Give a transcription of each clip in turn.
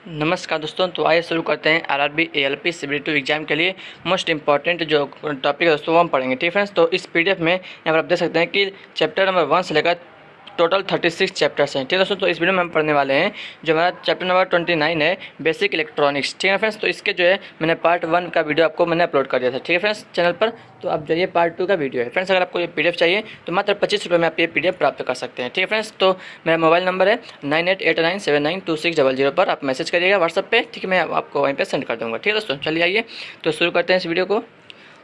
नमस्कार दोस्तों, तो आइए शुरू करते हैं आरआरबी एएलपी सिविल एग्जाम के लिए मोस्ट इंपॉर्टेंट जो टॉपिक है दोस्तों वो हम पढ़ेंगे। ठीक फ्रेंड्स, तो इस पीडीएफ में यहाँ पर आप देख सकते हैं कि चैप्टर नंबर 1 से लेकर टोटल 36 चैप्टर्स हैं। ठीक है दोस्तों, तो इस वीडियो में हम पढ़ने वाले हैं जो हमारा चैप्टर नंबर 29 है, बेसिक इलेक्ट्रॉनिक्स। ठीक है फ्रेंड्स, तो इसके जो है मैंने पार्ट 1 का वीडियो आपको मैंने अपलोड कर दिया था। ठीक है फ्रेंड्स, चैनल पर, तो आप जाइए पार्ट 2 का वीडियो है। फ्रेंड्स, अगर आपको ये पीडीएफ चाहिए तो मात्र 25 रुपये में आप ये पीडीएफ प्राप्त कर सकते हैं। ठीक है फ्रेंड्स, तो मेरा मोबाइल नंबर है 9889792600 पर आप मैसेज करिएगा व्हाट्सअप पे। ठीक है, मैं आपको वहीं पे सेंड कर दूँगा। ठीक है दोस्तों, चलिए आइए तो शुरू करते हैं इस वीडियो को।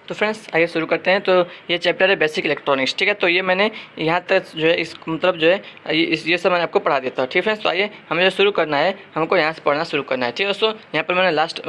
तो फ्रेंड्स आइए शुरू करते हैं। तो ये चैप्टर है बेसिक इलेक्ट्रॉनिक्स। ठीक है, तो ये मैंने यहाँ तक जो है इस मतलब जो है ये सब मैंने आपको पढ़ा देता हूँ। ठीक है फ्रेंड्स, तो आइए हमें जो शुरू करना है, हमको यहाँ से पढ़ना शुरू करना है। ठीक है दोस्तों, यहाँ पर मैंने लास्ट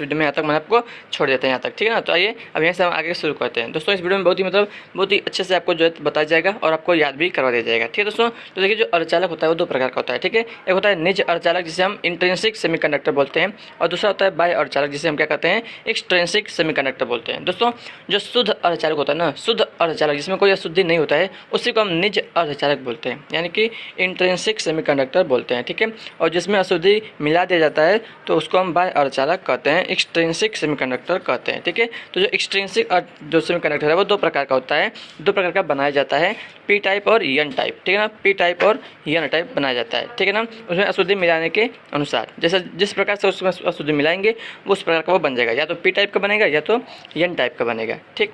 वीडियो में यहाँ तक मैंने आपको छोड़ देता है यहाँ तक। ठीक है ना, तो आइए अब यहाँ से हम आगे शुरू करते हैं। दोस्तों इस वीडियो में बहुत ही अच्छे से आपको जो है बताया जाएगा और आपको याद भी करवा दिया जाएगा। ठीक है दोस्तों, तो देखिए जो अर्धचालक होता है वो दो प्रकार का होता है। ठीक है, एक होता है निज अर्धचालक जिसे हम इंट्रिंसिक सेमीकंडक्टर बोलते हैं, और दूसरा होता है बाह्य अर्धचालक जिसे हम क्या कहते हैं, एक्सट्रिंसिक सेमीकंडक्टर बोलते हैं। दोस्तों जो शुद्ध अर्धचालक होता है ना, शुद्ध अर्धचालक जिसमें कोई अशुद्धि नहीं होता है, उसी को हम निज अर्धचालक बोलते हैं, यानी कि इंट्रिंसिक सेमीकंडक्टर बोलते हैं। ठीक है, और जिसमें अशुद्धि मिला दिया जाता है तो उसको हम बाह्य अर्धचालक कहते हैं, एक्सट्रिंसिक सेमीकंडक्टर कहते हैं। ठीक है, तो जो एक्सट्रिंसिक जो सेमीकंडक्टर है वो दो प्रकार का होता है, दो प्रकार का बनाया जाता है, पी टाइप और एन टाइप। ठीक है ना, पी टाइप और एन टाइप बनाया जाता है। ठीक है ना, उसमें अशुद्धि मिलाने के अनुसार जैसे जिस प्रकार से उसमें अशुद्धि मिलाएंगे उस प्रकार का वो बन जाएगा, या तो पी टाइप का बनेगा या तो एन टाइप का बनेगा। ठीक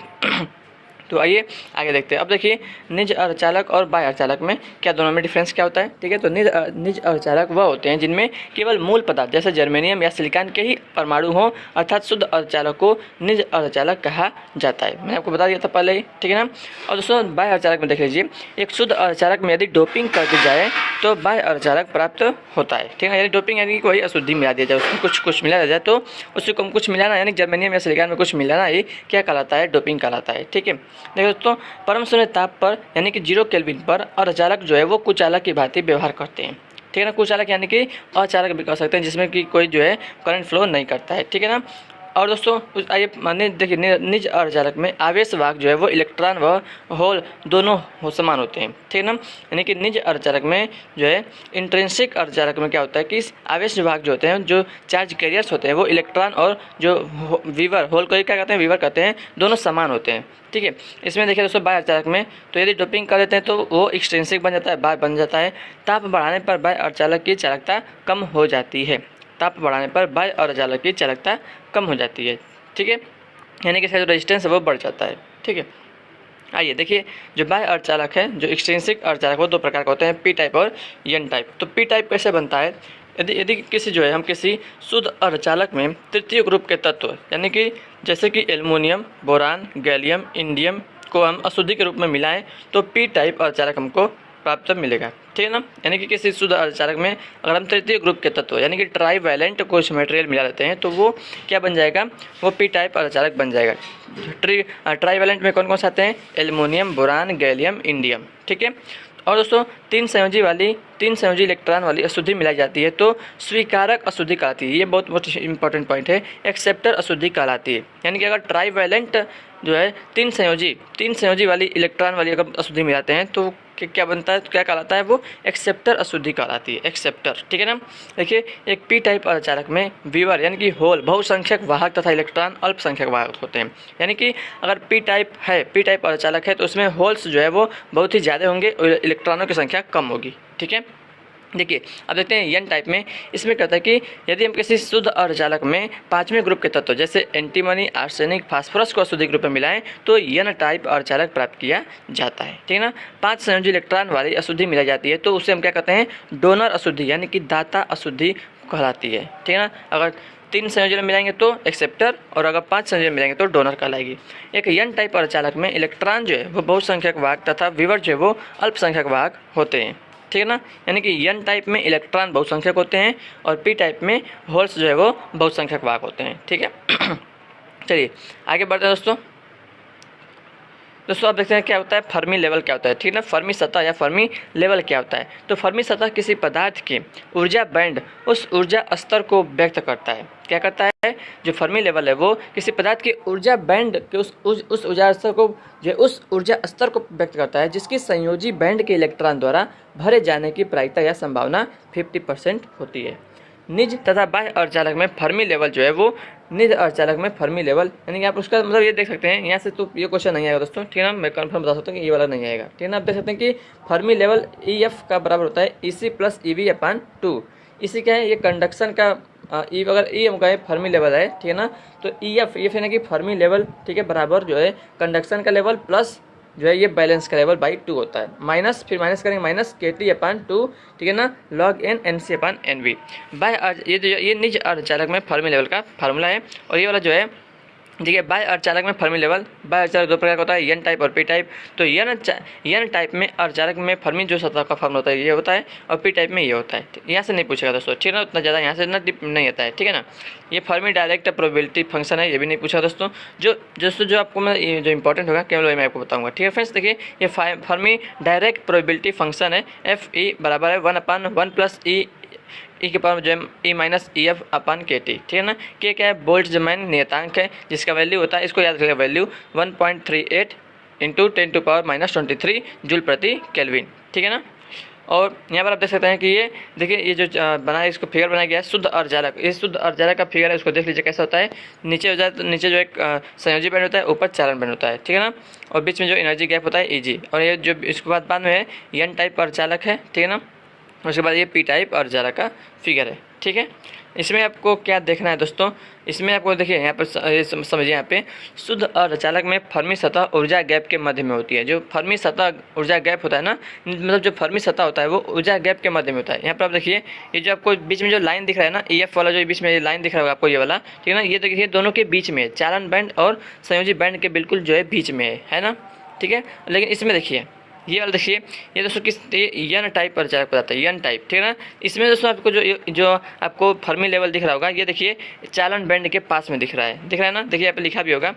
तो आइए आगे देखते हैं। अब देखिए निज अर्धचालक और बाह्य अर्धचालक में क्या दोनों में डिफरेंस क्या होता है। ठीक है, तो निज अर्धचालक वह होते हैं जिनमें केवल मूल पदार्थ जैसे जर्मेनियम या सिलिकॉन के ही परमाणु हों, अर्थात शुद्ध अर्धचालक को निज अर्धचालक कहा जाता है। मैंने आपको बता दिया था पहले ही। ठीक है ना, और दोस्तों बाह्य अर्धचालक में देख लीजिए, एक शुद्ध अर्धचालक में यदि डोपिंग कर दी जाए तो बाह्य अर्धचालक प्राप्त होता है। ठीक है, यानी डोपिंग यानी कोई अशुद्धि मिला दिया जाए, उसमें कुछ मिला दिया जाए तो उससे कम कुछ मिलाना, यानी जर्मेनियम या सिलिकॉन में कुछ मिलाना, ये क्या कहलाता है, डोपिंग कहलाता है। ठीक है, देखो दोस्तों परम शून्य ताप पर यानी कि 0 केल्विन पर अर्धचालक जो है वो कुचालक की भांति व्यवहार करते हैं। ठीक है ना, कुचालक यानी कि अचालक भी कह सकते हैं, जिसमें कि कोई जो है करंट फ्लो नहीं करता है। ठीक है ना, और दोस्तों आइए माने देखिए निज अर्धचालक में आवेश वाहक जो है वो इलेक्ट्रॉन व होल दोनों समान होते हैं। ठीक है ना, यानी कि निज अर्धचालक में जो है इंट्रिंसिक अर्धचालक में क्या होता है कि आवेश वाहक जो होते हैं, जो चार्ज कैरियर्स होते हैं, वो इलेक्ट्रॉन और जो वीवर होल को क्या कहते हैं, वीवर कहते हैं, दोनों समान होते हैं। ठीक है, इसमें देखिए दोस्तों बाह्य अर्धचालक में तो यदि डोपिंग कर देते हैं तो वो एक्सट्रिंसिक बन जाता है, बाह्य बन जाता है। ताप बढ़ाने पर बाह्य अर्धचालक की चालकता कम हो जाती है, ताप बढ़ाने पर बाह्य अर्धचालक की चालकता कम हो जाती है। ठीक है, यानी कि इसका जो रेजिस्टेंस है वो बढ़ जाता है। ठीक है, आइए देखिए जो बाह्य अर्धचालक है, जो एक्सट्रिंसिक अर्धचालक, वो दो प्रकार के होते हैं, पी टाइप और एन टाइप। तो पी टाइप कैसे बनता है, यदि किसी जो है हम किसी शुद्ध अर्धचालक में तृतीय ग्रुप के तत्व यानी कि जैसे कि एल्युमिनियम, बोरान, गैलियम, इंडियम को हम अशुद्धि के रूप में मिलाएं तो पी टाइप अर्धचालक हमको प्राप्त मिलेगा। ठीक है ना, यानी कि किसी शुद्ध अर्धचालक में अगर हम तृतीय ग्रुप के तत्व यानी कि ट्राईवैलेंट कुछ मटेरियल मिला देते हैं तो वो क्या बन जाएगा, वो पी टाइप अर्धचालक बन जाएगा। ट्राईवैलेंट में कौन कौन से आते हैं, एल्युमिनियम, बोरान, गैलियम, इंडियम। ठीक है, और दोस्तों तीन संयोजी इलेक्ट्रॉन वाली अशुद्धि मिलाई जाती है तो स्वीकारक अशुद्धि कहलाती है। ये बहुत इंपॉर्टेंट पॉइंट है, एक्सेप्टर अशुद्धि कहलाती है। यानी कि अगर ट्राईवैलेंट जो है तीन संयोजी वाली इलेक्ट्रॉन वाली अगर अशुद्धि मिलाते हैं तो क्या बनता है, क्या कहलाता है, वो एक्सेप्टर अशुद्धि कहलाती है, एक्सेप्टर। ठीक है ना, देखिए एक पी टाइप अर्धचालक में वीवर यानी कि होल बहुसंख्यक वाहक तथा इलेक्ट्रॉन अल्पसंख्यक वाहक होते हैं। यानी कि अगर पी टाइप अर्धचालक है तो उसमें होल्स जो है वो बहुत ही ज़्यादा होंगे और इलेक्ट्रॉनों की संख्या कम होगी। ठीक है, देखिए अब देखते हैं एन टाइप में। इसमें कहता है कि यदि हम किसी शुद्ध अर्धचालक में पांचवें ग्रुप के तत्व जैसे एंटीमनी, आर्सेनिक, फास्फोरस को अशुद्धि ग्रुप में मिलाएं तो एन टाइप अर्धचालक प्राप्त किया जाता है। ठीक है ना, 5 संयोजी इलेक्ट्रॉन वाली अशुद्धि मिलाई जाती है तो उसे हम क्या कहते हैं, डोनर अशुद्धि यानी कि दाता अशुद्धि कहलाती है। ठीक है ना, अगर 3 संयोजन मिलाएंगे तो एक्सेप्टर और अगर 5 संयोजन मिलाएंगे तो डोनर कहलाएगी। एक एन टाइप अर्धचालक में इलेक्ट्रॉन जो है वो बहुसंख्यक वाहक तथा वीवर जो है वो अल्पसंख्यक वाहक होते हैं। ठीक है ना, यानी कि एन टाइप में इलेक्ट्रॉन बहुसंख्यक होते हैं और पी टाइप में होल्स जो है वो बहुसंख्यक वाहक होते हैं। ठीक है चलिए आगे बढ़ते हैं दोस्तों अब देखते हैं क्या होता है फर्मी लेवल क्या होता है। ठीक है ना, फर्मी सतह या फर्मी लेवल क्या होता है। तो फर्मी सतह किसी पदार्थ के ऊर्जा बैंड उस ऊर्जा स्तर को व्यक्त करता है। क्या करता है, जो फर्मी लेवल है वो किसी पदार्थ के ऊर्जा बैंड के उस ऊर्जा स्तर को जो उस ऊर्जा स्तर को व्यक्त करता है जिसकी संयोजी बैंड के इलेक्ट्रॉन द्वारा भरे जाने की प्रायिकता या संभावना 50% होती है। निज तथा बाह्य अर्धचालक में फर्मी लेवल जो है वो निज अर्धचालक में फर्मी लेवल, यानी कि आप उसका मतलब ये देख सकते हैं यहाँ से, तो ये क्वेश्चन नहीं आएगा दोस्तों, ठीक है ना, मैं कंफर्म बता सकता हूँ कि ये वाला नहीं आएगा, ठीक है ना। आप देख सकते हैं कि फर्मी लेवल EF का बराबर होता है EC प्लस EV/2। इसी क्या है, ये कंडक्शन का अगर EM का फर्मी लेवल है, ठीक है ना, तो EF यानी कि फर्मी लेवल, ठीक है, बराबर जो है कंडक्शन का लेवल प्लस जो है ये बैलेंस का लेवल बाई 2 होता है, माइनस फिर माइनस करेंगे माइनस KT/2, ठीक है ना, log n NC/NV। ये निज अर्धचालक में फर्मी लेवल का फार्मूला है। और ये वाला जो है देखिए, बाह्य अर्धचालक में फर्मी लेवल, बाह्य अर्धचालक दो प्रकार का होता है, N टाइप और P टाइप। तो N टाइप में अर्धचालक में फर्मी जो सतह का फार्मूला होता है ये होता है, और P टाइप में ये होता है। यहाँ से नहीं पूछेगा दोस्तों, ठीक है ना, उतना ज़्यादा यहाँ से ना डिप नहीं आता है, ठीक है ना। ये फर्मी डायरेक्ट प्रोबेबिलिटी फंक्शन है, ये भी नहीं पूछा दोस्तों। जो आपको मैं जो इंपॉर्टेंट होगा केवल वही मैं आपको बताऊँगा, ठीक है फ्रेंड्स। देखिए, ये फर्मी डायरेक्ट प्रोबेबिलिटी फंक्शन है, FE बराबर है 1/1 प्लस E के पावर जो है E-EF/KT, ठीक है ना। के क्या है, बोल्ट्जमैन नियतांक है, जिसका वैल्यू होता है, इसको याद रखिएगा, वैल्यू 1.38 × 10⁻³ जूल प्रति केल्विन, ठीक है ना। और यहाँ पर आप देख सकते हैं कि ये देखिए, ये जो बना है, इसको फिगर बनाया गया है शुद्ध अर्धचालक। ये शुद्ध अर्धचालक का फिगर है, उसको देख लीजिए कैसा होता है। नीचे हो जाए तो नीचे जो एक संयोजी बैंड होता है, ऊपर चालन बैंड होता है, ठीक है ना, और बीच में जो एनर्जी गैप होता है EG। और ये जो इसके बाद में है N टाइप अर्धचालक है, ठीक है ना। उसके बाद ये P टाइप अर्धचालक का फिगर है, ठीक है। इसमें आपको क्या देखना है दोस्तों, इसमें आपको देखिए यहाँ पर समझिए, यहाँ पे शुद्ध अर्धचालक में फर्मी सतह ऊर्जा गैप के मध्य में होती है। जो फर्मी सतह ऊर्जा गैप होता है ना, मतलब जो फर्मी सतह होता है वो ऊर्जा गैप के मध्य में होता है। यहाँ पर आप देखिए, ये जो आपको बीच में जो लाइन दिख रहा है ना, EF वाला जो बीच में ये लाइन दिख रहा होगा आपको, ये वाला, ठीक है ना, ये देखिए दोनों के बीच में, चालन बैंड और संयोजी बैंड के बिल्कुल जो है बीच में है ना, ठीक है। लेकिन इसमें देखिए, ये वाला देखिए, ये दोस्तों किस N टाइप अर्धचालक बताता है, N टाइप, ठीक है ना। इसमें दोस्तों आपको जो आपको फर्मी लेवल दिख रहा होगा, ये देखिए चालन बैंड के पास में दिख रहा है ना, देखिए यहाँ पे लिखा भी होगा।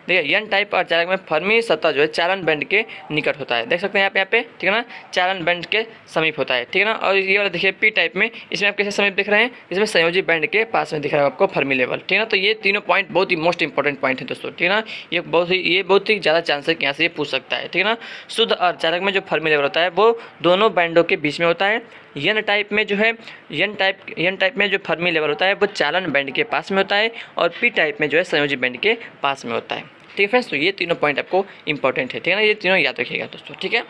देखिए N टाइप अर्धचालक में फर्मी सतह जो है चालन बैंड के निकट होता है, देख सकते हैं यहाँ पे, ठीक है ना, चालन बैंड के समीप होता है, ठीक है ना। और ये वाला देखिए P टाइप में, इसमें आप कैसे समीप दिख रहे हैं, इसमें संयोजी बैंड के पास में दिख रहा है आपको फर्मी लेवल, ठीक है ना। तो ये तीनों पॉइंट बहुत ही मोस्ट इंपॉर्टेंट पॉइंट है दोस्तों, ठीक है ना। ये बहुत ही ज़्यादा चांस है कि यहाँ से ये पूछ सकता है, ठीक है ना। शुद्ध अर्धचालक में जो फर्मी लेवल होता है वो दोनों बैंडों के बीच में होता है। N टाइप में जो है N टाइप में जो फर्मी लेवल होता है वो चालन बैंड के पास में होता है, और P टाइप में जो है संयोजी बैंड के पास में होता है, ठीक है फ्रेंड्स। तो ये तीनों पॉइंट आपको इंपॉर्टेंट है, ठीक है ना, ये तीनों याद रखिएगा दोस्तों, ठीक है।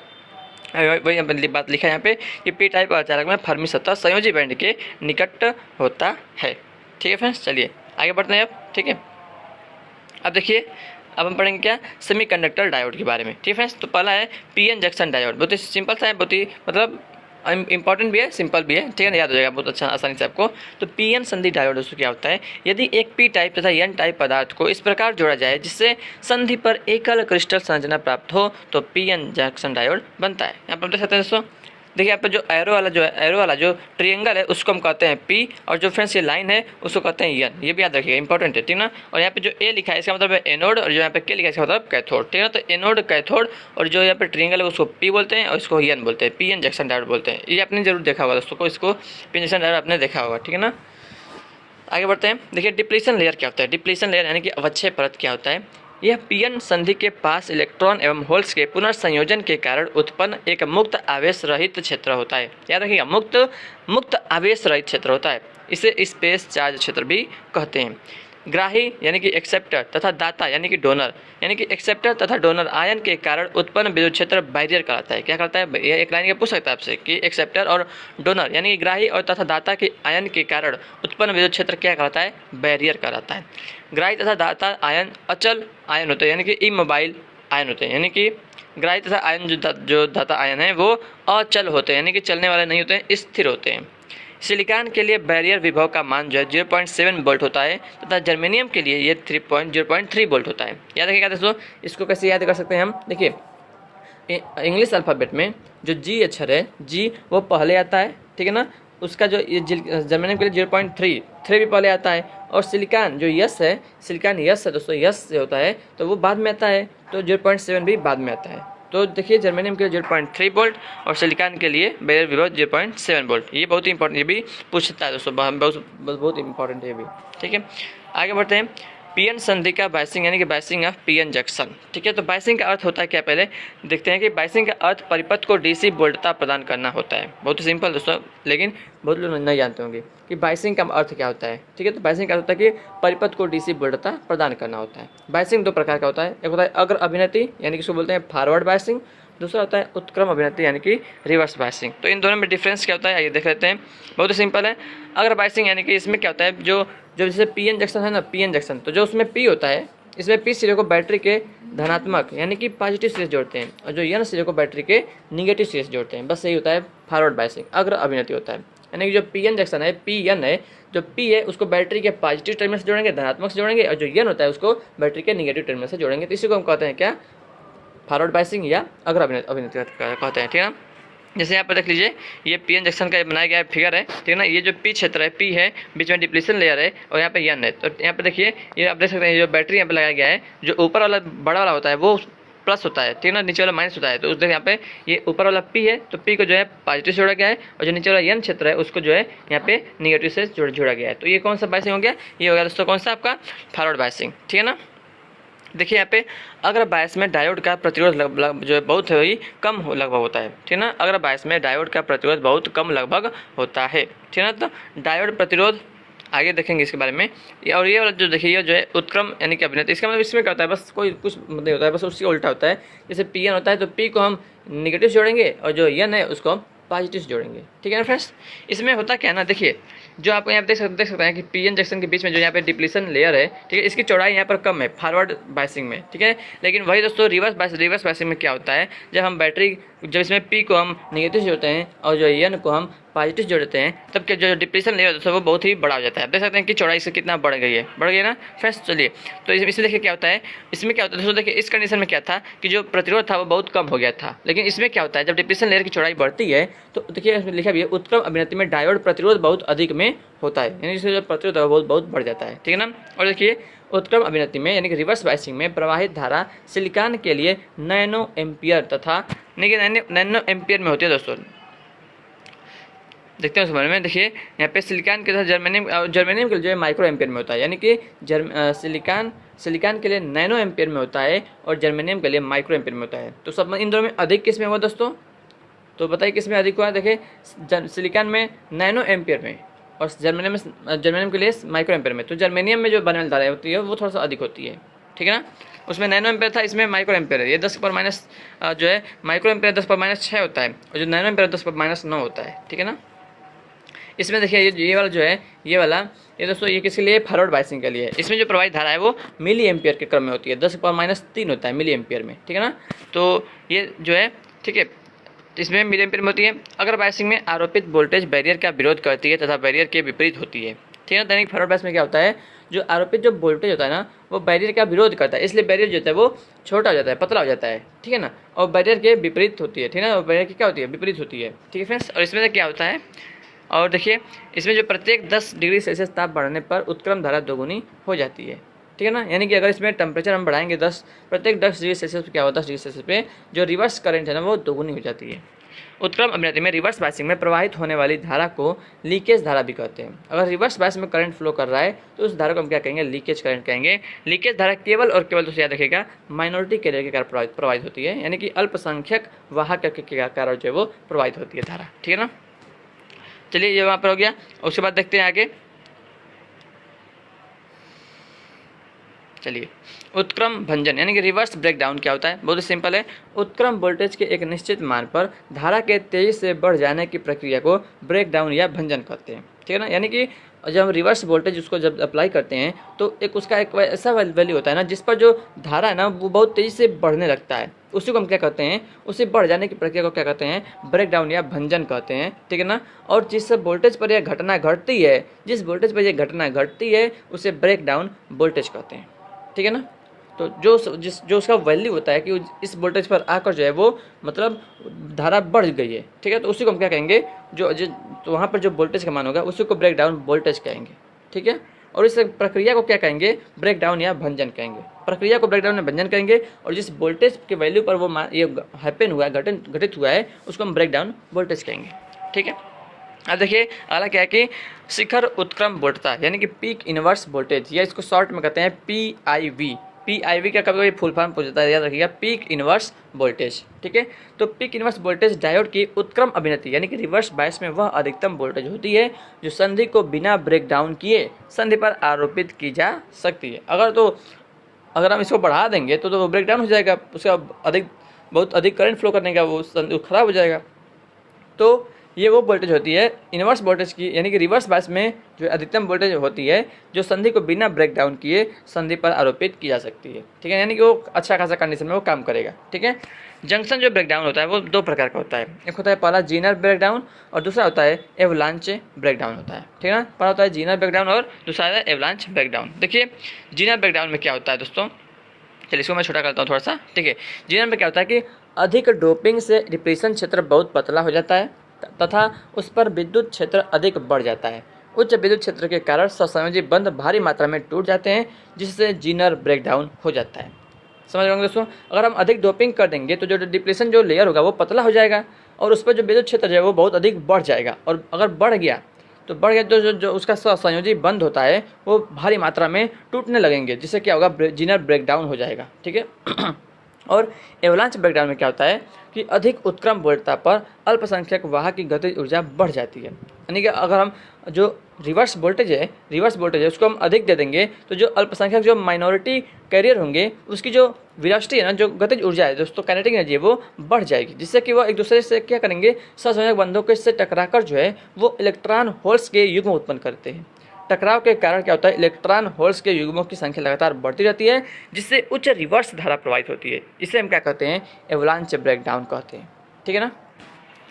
वही बात लिखा है यहाँ पे कि P टाइप अर्धचालक में फर्मी सतह संयोजी बैंड के निकट होता है, ठीक है फ्रेंड्स। चलिए आगे बढ़ते हैं अब, ठीक है। अब देखिए, अब हम पढ़ेंगे क्या, सेमीकंडक्टर डायोड के बारे में, ठीक है फ्रेंड्स। तो पहला है PN जंक्शन डायोड, बहुत ही सिंपल सा है, बहुत ही मतलब इंपॉर्टेंट भी है, सिंपल भी है, ठीक है ना, याद हो जाएगा बहुत अच्छा आसानी से आपको। तो PN संधि डायोड दोस्तों क्या होता है, यदि एक P टाइप तथा N टाइप पदार्थ को इस प्रकार जोड़ा जाए जिससे संधि पर एकल क्रिस्टल संरचना प्राप्त हो तो PN जंक्शन डायोड बनता है। यहाँ पर देख सकते हैं दोस्तों, देखिए यहाँ पर जो एरो वाला जो ट्रायंगल है उसको हम कहते हैं P, और जो फ्रेंड्स ये लाइन है उसको कहते हैं N, ये भी याद रखिएगा, इंपॉर्टेंट है, ठीक ना। और यहाँ पे जो A लिखा है इसका मतलब है एनोड, और जो यहाँ पे K लिखा है इसका मतलब कैथोड, ठीक है ना। तो एनोड कैथोड, और जो यहाँ पे ट्रायंगल है उसको P बोलते हैं और इसको N बोलते हैं, PN जंक्शन डायोड बोलते हैं। ये आपने जरूर देखा होगा दोस्तों, इसको PN जंक्शन डायोड आपने देखा होगा, ठीक है ना। आगे बढ़ते हैं, देखिए डिप्लीशन लेयर क्या होता है। डिप्लीशन लेयर यानी कि अवक्षय परत क्या होता है, यह PN संधि के पास इलेक्ट्रॉन एवं होल्स के पुनर्संयोजन के कारण उत्पन्न एक मुक्त आवेश रहित क्षेत्र होता है। याद रखिएगा, मुक्त आवेश रहित क्षेत्र होता है, इसे स्पेस चार्ज क्षेत्र भी कहते हैं। ग्राही यानी कि एक्सेप्टर तथा दाता यानी कि डोनर, यानी कि एक्सेप्टर तथा डोनर आयन के कारण उत्पन्न विद्युत क्षेत्र बैरियर कहलाता है। क्या करता है, ये एक लाइन का पूछ सकता है आपसे कि एक्सेप्टर और डोनर यानी कि ग्राही और तथा दाता के आयन के कारण उत्पन्न विद्युत क्षेत्र क्या कहलाता है, बैरियर कहलाता है। ग्राही तथा दाता आयन अचल आयन होते हैं, यानी कि इमोबाइल आयन होते हैं, यानी कि ग्राही तथा आयन जो दाता आयन है वो अचल होते हैं, यानी कि चलने वाले नहीं होते हैं, स्थिर होते हैं। सिलिकॉन के लिए बैरियर विभव का मान जो है 0.7 वोल्ट होता है तथा जर्मेनियम के लिए ये 0.3 वोल्ट होता है। याद रखिएगा दोस्तों, इसको कैसे याद कर सकते हैं हम, देखिए इंग्लिश अल्फ़ाबेट में जो G अक्षर है, G वो पहले आता है, ठीक है ना। उसका जो जर्मेनियम के लिए 0.3 भी पहले आता है, और सिलिकॉन जो यस है, सिलिकॉन यस है दोस्तों, यस से होता है तो वो बाद में आता है, तो 0.7 भी बाद में आता है। तो देखिए जर्मेनियम के लिए 0.3 वोल्ट और सिलिकॉन के लिए बैरियर विभव 0.7 वोल्ट। ये बहुत ही इंपॉर्टेंट, ये भी पूछता है दोस्तों, बहुत इंपॉर्टेंट है ये भी, ठीक है। आगे बढ़ते हैं, पीएन संधि का बायसिंग यानी कि बायसिंग ऑफ पीएन जंक्शन। ठीक है, तो बायसिंग का अर्थ होता है क्या, पहले देखते हैं कि बायसिंग का अर्थ परिपथ को डीसी वोल्टता प्रदान करना होता है। बहुत ही सिंपल दोस्तों, लेकिन बहुत लोग नहीं जानते होंगे कि बायसिंग का अर्थ क्या होता है। ठीक है, तो बायसिंग का अर्थ होता है कि परिपथ को डीसी वोल्टता प्रदान करना होता है। बायसिंग दो प्रकार का होता है, एक होता है अग्र अभिनति यानी कि इसको बोलते हैं फॉरवर्ड बायसिंग, दूसरा होता है उत्क्रम अभिनति यानी कि रिवर्स बायसिंग। तो इन दोनों में डिफरेंस क्या होता है, आइए देख लेते हैं। बहुत ही सिंपल है। अग्र बायसिंग यानी कि इसमें क्या होता है, जो जैसे पीएन जंक्शन है ना, पीएन जंक्शन, तो जो उसमें पी होता है, इसमें पी सिरे को बैटरी के धनात्मक यानी कि पॉजिटिव सिरे से जोड़ते हैं और जो एन सिरे को बैटरी के निगेटिव सिरे से जोड़ते हैं। बस यही होता है फॉरवर्ड बायसिंग, अग्र अभिनति होता है। यानी कि जो पीएन जंक्शन है, पी एन है, जो पी है उसको बैटरी के पॉजिटिव टर्मिनल से जोड़ेंगे, धनात्मक से जोड़ेंगे, और जो एन होता है उसको बैटरी के निगेटिव टर्मिनल से जोड़ेंगे। तो इसी को हम कहते हैं क्या, फॉरवर्ड बायसिंग या अग्र अभिनति कहते हैं। ठीक है ना, जैसे यहाँ पर देख लीजिए, ये पीएन जंक्शन का बनाया गया फिगर है। ठीक है ना, ये जो पी क्षेत्र है, पी है, बीच में डिप्लीशन लेयर है और यहाँ पे एन है। तो यहाँ पे देखिए, ये आप देख सकते हैं, जो बैटरी यहाँ पे लगाया गया है, जो ऊपर वाला बड़ा वाला होता है वो प्लस होता है। ठीक है ना, नीचे वाला माइनस होता है। तो उस यहाँ पे ये ऊपर वाला पी है, तो पी को जो है पॉजिटिव से जोड़ा गया है और जो नीचे वाला एन क्षेत्र है उसको जो है यहाँ पे निगेटिव से जोड़ा गया है। तो ये कौन सा बायसिंग हो गया, ये हो गया दोस्तों कौन सा, आपका फॉरवर्ड बायसिंग। ठीक है ना, देखिए यहाँ पे अगर बायस में डायोड का प्रतिरोध जो है बहुत ही कम लगभग होता है। ठीक है ना, अगर बायस में डायोड का प्रतिरोध बहुत कम लगभग होता है। ठीक है ना, तो डायोड प्रतिरोध आगे देखेंगे इसके बारे में। और ये वाला जो देखिए, ये जो है उत्क्रम यानी कि अभिनति, इसका मतलब इसमें क्या होता है, बस कोई कुछ नहीं होता है, बस उसकी उल्टा होता है। जैसे पी एन होता है तो पी को हम निगेटिव जोड़ेंगे और जो एन है उसको हम पॉजिटिव जोड़ेंगे। ठीक है ना फ्रेंड्स, इसमें होता क्या है ना, देखिए जो आप यहाँ देख सकते हैं कि पीएन जंक्शन के बीच में जो यहाँ पे डिप्लीशन लेयर है, ठीक है, इसकी चौड़ाई यहाँ पर कम है फॉरवर्ड बायसिंग में। ठीक है, लेकिन वही दोस्तों रिवर्स बायसिंग में क्या होता है, जब हम बैटरी, जब इसमें पी को हम निगेटिव जोड़ते हैं और जो एन को हम पॉजिटिव जोड़ते हैं, तब क्या जो डिप्लीशन लेयर होता है वो बहुत ही बड़ा हो जाता है। देख सकते हैं कि चौड़ाई से कितना बढ़ गई है ना फ्रेंड्स। चलिए, तो इसमें देखिए क्या होता है, इसमें क्या होता है दोस्तों, देखिए इस कंडीशन में क्या था कि जो प्रतिरोध था वो बहुत कम हो गया था। लेकिन इसमें क्या होता है, जब डिप्लीशन लेयर की चौड़ाई बढ़ती है तो देखिए इसमें लिखा भी है, उत्क्रम अभिनति में डायोड प्रतिरोध बहुत अधिक में होता है, यानी इससे जो प्रतिरोध है वो बहुत बढ़ जाता है। ठीक है ना, और देखिए उत्क्रम अभिनति में यानी कि रिवर्स बायसिंग में प्रवाहित धारा सिलिकॉन के लिए नैनो एम्पियर तथा नैनो एम्पियर में होती है दोस्तों। देखते हैं उस बारे में। देखिए यहाँ पे सिलिकॉन के साथ जर्मेनियम के लिए जो है माइक्रो एम्पियर में होता है, यानी कि सिलिकॉन के लिए नैनो एम्पियर में होता है और जर्मेनियम के लिए माइक्रो एम्पियर में होता है। तो सब इन दोनों में अधिक किस में हुआ दोस्तों, तो बताइए किस में अधिक हुआ। देखिए सिलिकॉन में नैनो एम्पियर में और जर्मेनियम के लिए माइक्रो एम्पियर में। तो जर्मेनियम में जो बनने वाली धारा होती है वो थोड़ा सा अधिक होती है। ठीक है ना, उसमें नैनो एम्पियर था, इसमें माइक्रो एम्पियर है। ये 10⁻⁻ जो है माइक्रो एम्पियर 10⁻6 होता है और जो नैनो एम्पियर 10⁻9 होता है। ठीक है ना, इसमें देखिए ये वाला जो है, ये दोस्तों ये किसके लिए, फॉरवर्ड बायसिंग के लिए। इसमें जो प्रवाहित धारा है वो मिली एम्पियर के क्रम में होती है, 10⁻³ होता है मिली एम्पियर में। ठीक है ना, तो ये जो है, ठीक है, इसमें मिली एम्पियर में होती है। अगर बायसिंग में आरोपित वोल्टेज बैरियर का विरोध करती है तथा बैरियर के विपरीत होती है। ठीक है, दैनिक फॉरवर्ड बायस में क्या होता है, जो आरोपित जो वोल्टेज होता है ना वो बैरियर का विरोध करता है, इसलिए बैरियर जो होता है वो छोटा हो जाता है, पतला हो जाता है। ठीक है ना, और बैरियर के विपरीत होती है। ठीक है ना, बैरियर की क्या होती है, विपरीत होती है। ठीक है फ्रेंड्स, और इसमें क्या होता है, और देखिए इसमें जो प्रत्येक 10 डिग्री सेल्सियस ताप बढ़ने पर उत्क्रम धारा दोगुनी हो जाती है। ठीक है ना, यानी कि अगर इसमें टेम्परेचर हम बढ़ाएंगे प्रत्येक 10 डिग्री सेल्सियस पे क्या होता है, 10 डिग्री सेल्सियस पे जो रिवर्स करंट है ना वो दोगुनी हो जाती है। उत्क्रम अभिनति में रिवर्स बायसिंग में प्रवाहित होने वाली धारा को लीकेज धारा भी कहते हैं। अगर रिवर्स बायस में करंट फ्लो कर रहा है तो उस धारा को हम क्या कहेंगे, लीकेज करंट कहेंगे। लीकेज धारा केवल और केवल दोस्तों याद रखिएगा माइनॉरिटी कैरियर के कारण प्रवाहित होती है, यानी कि अल्पसंख्यक वाहक के कारण जो है वो प्रवाहित होती है धारा। ठीक है ना, चलिए ये वहाँ पर हो गया। उसके बाद देखते हैं आगे, चलिए उत्क्रम भंजन यानी कि रिवर्स ब्रेकडाउन क्या होता है, बहुत ही सिंपल है। उत्क्रम वोल्टेज के एक निश्चित मान पर धारा के तेजी से बढ़ जाने की प्रक्रिया को ब्रेकडाउन या भंजन कहते हैं। ठीक है ना, यानी कि जब हम रिवर्स वोल्टेज उसको जब अप्लाई करते हैं तो उसका एक ऐसा वैल्यू होता है ना जिस पर जो धारा है ना वो बहुत तेज़ी से बढ़ने लगता है, उसी को हम क्या कहते हैं, उसी बढ़ जाने की प्रक्रिया को क्या कहते हैं, ब्रेकडाउन या भंजन कहते हैं। ठीक है ना, और जिस वोल्टेज पर यह घटना घटती है, जिस वोल्टेज पर यह घटना घटती है उसे ब्रेकडाउन वोल्टेज कहते हैं। ठीक है ना, तो जो उसका वैल्यू होता है कि इस वोल्टेज पर आकर जो है वो मतलब धारा बढ़ गई है। ठीक है, तो उसी को हम क्या कहेंगे, तो वहाँ पर जो वोल्टेज का मान होगा उसी को ब्रेकडाउन वोल्टेज कहेंगे। ठीक है, और इस प्रक्रिया को क्या कहेंगे, ब्रेकडाउन या भंजन कहेंगे। प्रक्रिया को ब्रेकडाउन या भंजन कहेंगे और जिस वोल्टेज के वैल्यू पर वो ये हैपन हुआ है, घटित हुआ है, उसको हम ब्रेकडाउन वोल्टेज कहेंगे। ठीक है, अब देखिए अगला क्या है कि शिखर उत्क्रम वोल्टता यानी कि पीक इनवर्स वोल्टेज, या इसको शॉर्ट में कहते हैं PIV। PIV का कभी कभी फुल फॉर्म पूछ जाता है, याद रखिएगा, पीक इनवर्स वोल्टेज। ठीक है, तो पीक इनवर्स वोल्टेज डायोड की उत्क्रम अभिनति यानी कि रिवर्स बायस में वह अधिकतम वोल्टेज होती है जो संधि को बिना ब्रेक डाउन किए संधि पर आरोपित की जा सकती है। अगर हम इसको बढ़ा देंगे तो ब्रेक डाउन हो जाएगा, उसका बहुत अधिक करंट फ्लो करने का वो खराब हो जाएगा। तो ये वो वोल्टेज होती है इनवर्स वोल्टेज की, यानी कि रिवर्स बायस में जो अधिकतम वोल्टेज होती है जो संधि को बिना ब्रेक डाउन किए संधि पर आरोपित की जा सकती है। ठीक है, यानी कि वो अच्छा खासा कंडीशन में वो काम करेगा। ठीक है, जंक्शन जो ब्रेकडाउन होता है वो दो प्रकार का होता है, एक होता है पहला जीनर ब्रेकडाउन और दूसरा होता है एवलांच ब्रेकडाउन होता है। ठीक है ना, पहला होता है जीनर ब्रेकडाउन और दूसरा है एवलांच ब्रेकडाउन। देखिए जीनर ब्रेकडाउन में क्या होता है दोस्तों, चलिए इसको मैं छोटा करता हूँ थोड़ा सा। ठीक है, जीनर में क्या होता है कि अधिक डोपिंग से डिप्रेशन क्षेत्र बहुत पतला हो जाता है तथा उस पर विद्युत क्षेत्र अधिक बढ़ जाता है। उच्च विद्युत क्षेत्र के कारण सहसंयोजी बंध भारी मात्रा में टूट जाते हैं जिससे जीनर ब्रेकडाउन हो जाता है। समझ रहे होंगे दोस्तों, अगर हम अधिक डोपिंग कर देंगे तो जो डिप्रेशन जो लेयर होगा वो पतला हो जाएगा और उस पर जो विद्युत क्षेत्र है वो बहुत अधिक बढ़ जाएगा, और अगर बढ़ गया तो जो उसका सहसंयोजी बंध होता है वो भारी मात्रा में टूटने लगेंगे जिससे क्या होगा, जीनर ब्रेकडाउन हो जाएगा। ठीक है और एवलांच ब्रेकडाउन में क्या होता है कि अधिक उत्क्रम वोल्टता पर अल्पसंख्यक वाहक की गतिज ऊर्जा बढ़ जाती है। यानी कि अगर हम जो रिवर्स वोल्टेज है उसको हम अधिक दे देंगे तो जो अल्पसंख्यक जो माइनॉरिटी कैरियर होंगे उसकी जो वेलोसिटी है ना, जो गतिज ऊर्जा है दोस्तों, काइनेटिक एनर्जी है, वो बढ़ जाएगी जिससे कि वो एक दूसरे से क्या करेंगे, सहसंयोजक बंधों के से टकराकर जो है वो इलेक्ट्रॉन होल्स के युग्म उत्पन्न करते हैं। टकराव के कारण क्या होता है, इलेक्ट्रॉन होल्स के युग्मों की संख्या लगातार बढ़ती रहती है जिससे उच्च रिवर्स धारा प्रवाहित होती है। इसे हम क्या कहते हैं, एवलांच ब्रेकडाउन कहते हैं। ठीक है ना,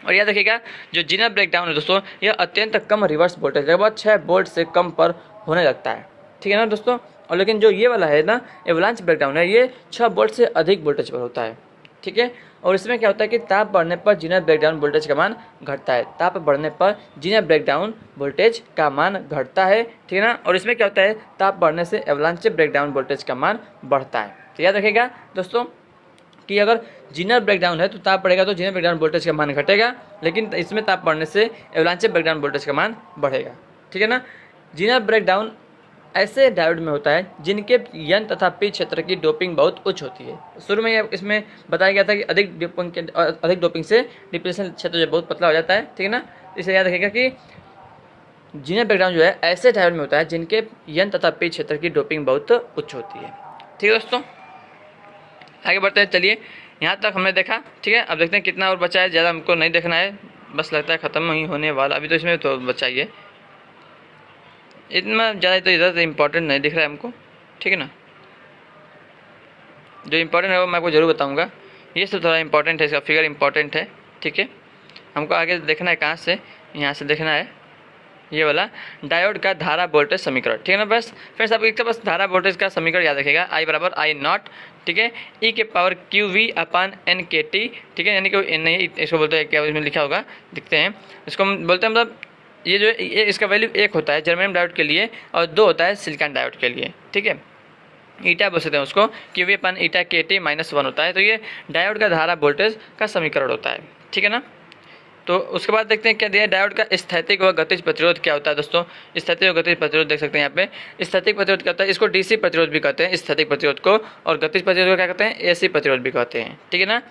और याद रखिएगा जो जीनर ब्रेकडाउन है दोस्तों यह अत्यंत कम रिवर्स वोल्टेज लगभग 6 वोल्ट से कम पर होने लगता है। ठीक है ना दोस्तों, और लेकिन जो ये वाला है ना एवलांच ब्रेकडाउन है ये 6 वोल्ट से अधिक वोल्टेज पर होता है। ठीक है, और इसमें क्या होता है कि ताप बढ़ने पर जीनर ब्रेकडाउन वोल्टेज का मान घटता है, ताप बढ़ने पर जीनर ब्रेकडाउन वोल्टेज का मान घटता है। ठीक है ना, और इसमें क्या होता है, ताप बढ़ने से एवलांच ब्रेकडाउन वोल्टेज का मान बढ़ता है। तो याद रखिएगा दोस्तों कि अगर जीनर ब्रेकडाउन है तो ताप बढ़ेगा तो जीनर ब्रेकडाउन वोल्टेज का मान घटेगा, लेकिन इसमें ताप बढ़ने से एवलांच ब्रेकडाउन वोल्टेज का मान बढ़ेगा। ठीक है ना, जीनर ब्रेकडाउन ऐसे डायोड में होता है जिनके एन तथा पी क्षेत्र की डोपिंग बहुत उच्च होती है। शुरू में इसमें बताया गया था कि अधिक डोपिंग से डिप्रेशन क्षेत्र जो बहुत पतला हो जाता है। ठीक है ना, इसे याद रखिएगा कि जीनर ब्रेकडाउन जो है ऐसे डायोड में होता है जिनके एन तथा पी क्षेत्र की डोपिंग बहुत उच्च होती है। ठीक है दोस्तों, आगे बढ़ते हैं। चलिए यहाँ तक हमने देखा। ठीक है, अब देखते हैं कितना और बचा है, ज़्यादा हमको नहीं देखना है, बस लगता है ख़त्म ही होने वाला, अभी तो इसमें तो बचा ही है, इतना ज़्यादा तो इधर तो इम्पोर्टेंट नहीं दिख रहा है हमको। ठीक है ना, जो इम्पोर्टेंट है वो मैं आपको जरूर बताऊंगा, ये सब थोड़ा इम्पोर्टेंट है, इसका फिगर इम्पोर्टेंट है। ठीक है, हमको आगे देखना है कहाँ से, यहाँ से देखना है ये वाला डायोड का धारा वोल्टेज समीकरण। ठीक है ना, बस फ्रेंड्स आप एक बस धारा वोल्टेज का समीकरण याद रखिएगा, I बराबर I नॉट। ठीक है, E के पावर QV/NKT। ठीक है, यानी कि नहीं इसको बोलते हैं, क्या इसमें लिखा होगा देखते हैं, इसको हम बोलते हैं मतलब ये इसका वैल्यू 1 होता है जर्मेनियम डायोड के लिए और 2 होता है सिलिकॉन डायोड के लिए। ठीक है, ईटा बोल सकते हैं उसको, QV/ईटा/KT-1 होता है। तो ये डायोड का धारा वोल्टेज का समीकरण होता है। ठीक है ना, तो उसके बाद देखते हैं क्या दिया है, डायोड का स्थैतिक व गतिज प्रतिरोध क्या होता है दोस्तों। स्थैतिक व गतिज प्रतिरोध देख सकते हैं यहाँ पे। स्थैतिक प्रतिरोध क्या होता है, इसको डीसी प्रतिरोध भी कहते हैं स्थैतिक प्रतिरोध को, और गतिज प्रतिरोध को क्या कहते हैं, एसी प्रतिरोध भी कहते हैं। ठीक है ना,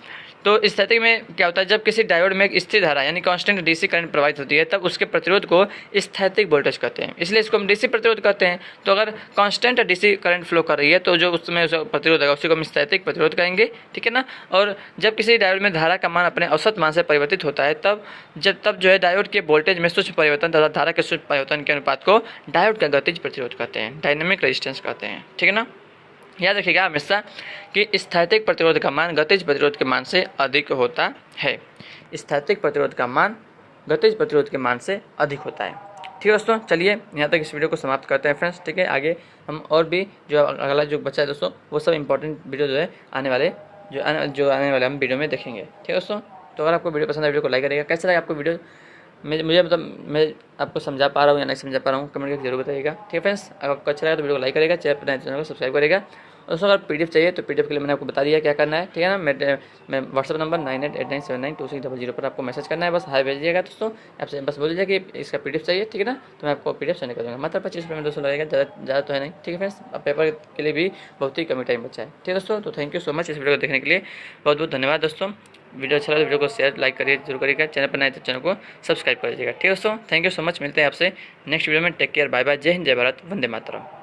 तो स्थैतिक में क्या होता है, जब किसी डायोड में एक स्थिर धारा यानी कांस्टेंट डीसी करंट प्रवाहित होती है तब उसके प्रतिरोध को स्थैतिक वोल्टेज कहते हैं, इसलिए इसको हम डीसी प्रतिरोध कहते हैं। तो अगर कांस्टेंट डीसी करंट फ्लो कर रही है तो जो उसमें प्रतिरोध है उसी को हम स्थैतिक प्रतिरोध कहेंगे। ठीक है ना, और जब किसी डायोड में धारा का मान अपने औसत मान से परिवर्तित होता है तब जो है डायोड के वोल्टेज में सूक्ष्म परिवर्तन तथा धारा के सूक्ष्म परिवर्तन के अनुपात को डायोड का गतिज प्रतिरोध कहते हैं, डायनेमिक रेजिस्टेंस कहते हैं। ठीक है ना, याद रखिएगा हमेशा कि स्थैतिक प्रतिरोध का मान गतिज प्रतिरोध के मान से अधिक होता है। स्थैतिक प्रतिरोध का मान गतिज प्रतिरोध के मान से अधिक होता है। ठीक है दोस्तों, चलिए यहाँ तक इस वीडियो को समाप्त करते हैं फ्रेंड्स। ठीक है, आगे हम और भी जो अगला जो बचा है दोस्तों वो सब इंपॉर्टेंट वीडियो जो है आने वाले हम वीडियो में देखेंगे। ठीक है दोस्तों, तो अगर आपको वीडियो पसंद है वीडियो को लाइक करिएगा। कैसा लगा आपको वीडियो, मुझे मतलब मैं आपको समझा पा रहा हूँ या नहीं समझा पा रहा हूँ कमेंट करके जरूर बताइएगा। ठीक है फ्रेंड्स, अगर आपको अच्छा लगा तो वीडियो को लाइक करेगा, चैनल को सब्सक्राइब करेगा दोस्तों अगर PDF चाहिए तो PDF के लिए मैंने आपको बता दिया क्या करना है, ठीक है ना। मैं व्हाट्सअप नंबर 9889792600 पर आपको मैसेज करना है, बस हाय भेजिएगा दोस्तों। आपसे बस बोल दीजिए कि इसका PDF चाहिए, ठीक है ना, तो मैं आपको PDF सेंड कर दूँगा। मात्र 25 रुपये में दोस्तों लगेगा, ज़्यादा तो है नहीं, ठीक है फ्रेंड्स। अब पेपर के लिए भी बहुत ही कम टाइम बचा है, ठीक है दोस्तों। तो थैंक यू सो मच इस वीडियो को देखने के लिए, बहुत बहुत धन्यवाद दोस्तों। वीडियो अच्छा लगा तो वीडियो को शेयर लाइक करिए जरूर करिएगा, चैनल पर नए तो चैनल को सब्सक्राइब कर लीजिएगा, ठीक है दोस्तों। थैंक यू सो मच, मिलते हैं आपसे नेक्स्ट वीडियो में। टेक केयर, बाय बाय, जय हिंद, जय भारत, वंदे मातरम।